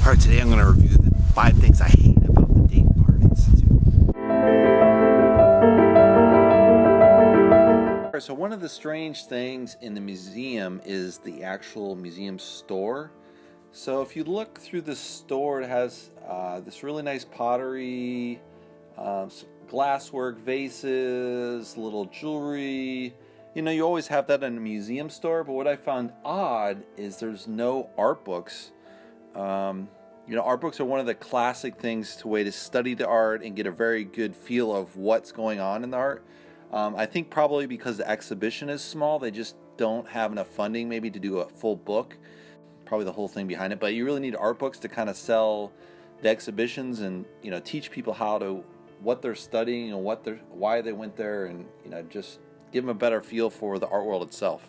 Alright, today I'm going to review the 5 things I hate about the Dayton Arts Institute. Alright, so one of the strange things in the museum is the actual museum store. So if you look through the store, it has this really nice pottery, glasswork, vases, little jewelry. You know, you always have that in a museum store, but what I found odd is there's no art books. You know, art books are one of the classic things to way to study the art and get a very good feel of what's going on in the art. I think probably because the exhibition is small, they just don't have enough funding maybe to do a full book. Probably the whole thing behind it, but you really need art books to kind of sell the exhibitions and, you know, teach people what they're studying and why they went there, and, you know, just give them a better feel for the art world itself.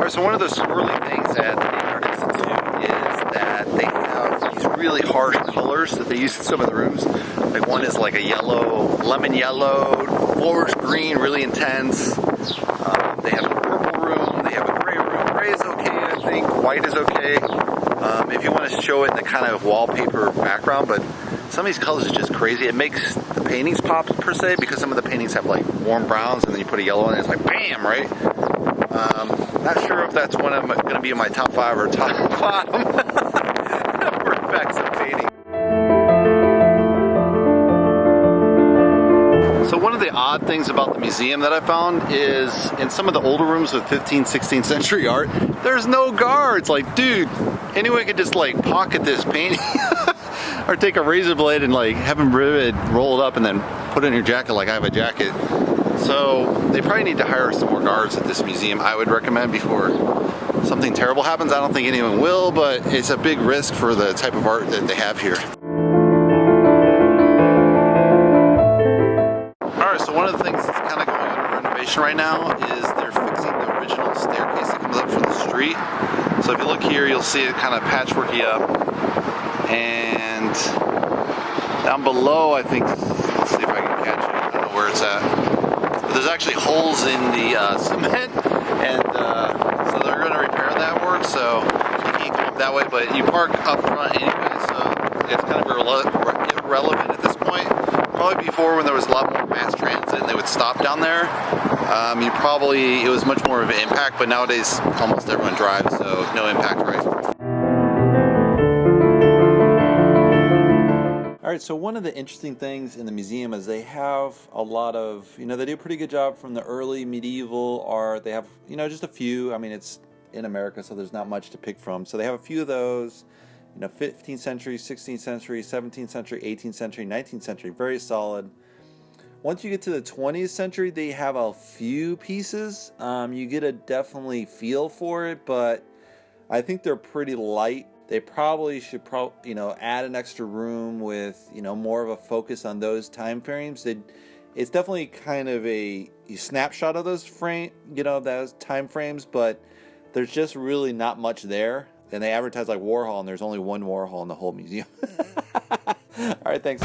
So one of the swirly things at the Dayton Arts Institute is that they have these really harsh colors that they use in some of the rooms. Like one is like a yellow, lemon yellow, forest green, really intense. They have a purple room, they have a gray room. Gray is okay, I think. White is okay. If you want to show it in the kind of wallpaper background, but some of these colors is just crazy. It makes the paintings pop per se, because some of the paintings have like warm browns and then you put a yellow in it, it's like bam, right? Not sure if that's one of going to be in my top 5 or top bottom for effects of painting. So one of the odd things about the museum that I found is in some of the older rooms with 15th, 16th century art, there's no guards. Like, dude, anyone could just like pocket this painting or take a razor blade and like have them roll it up and then put it in your jacket like I have a jacket. So they probably need to hire some more guards at this museum, I would recommend, before something terrible happens. I don't think anyone will, but it's a big risk for the type of art that they have here. Alright, so one of the things that's kind of going under renovation right now is they're fixing the original staircase that comes up from the street. So if you look here, you'll see it kind of patchworky up. And down below, I think, let's see if I can catch it. I don't know where it's at. There's actually holes in the cement, and so they're going to repair that work, so you can't come up that way, but you park up front anyway, so it's kind of irrelevant at this point. Probably before, when there was a lot more mass transit and they would stop down there, it was much more of an impact, but nowadays almost everyone drives, so no impact, right? Alright, so one of the interesting things in the museum is they have a lot of, you know, they do a pretty good job from the early medieval art. They have, you know, just a few. I mean, it's in America, so there's not much to pick from. So they have a few of those, you know, 15th century, 16th century, 17th century, 18th century, 19th century, very solid. Once you get to the 20th century, they have a few pieces. You get a definitely feel for it, but I think they're pretty light. They probably should, you know, add an extra room with, you know, more of a focus on those time frames. It's definitely kind of a snapshot of those those time frames, but there's just really not much there. And they advertise like Warhol, and there's only one Warhol in the whole museum. All right, thanks.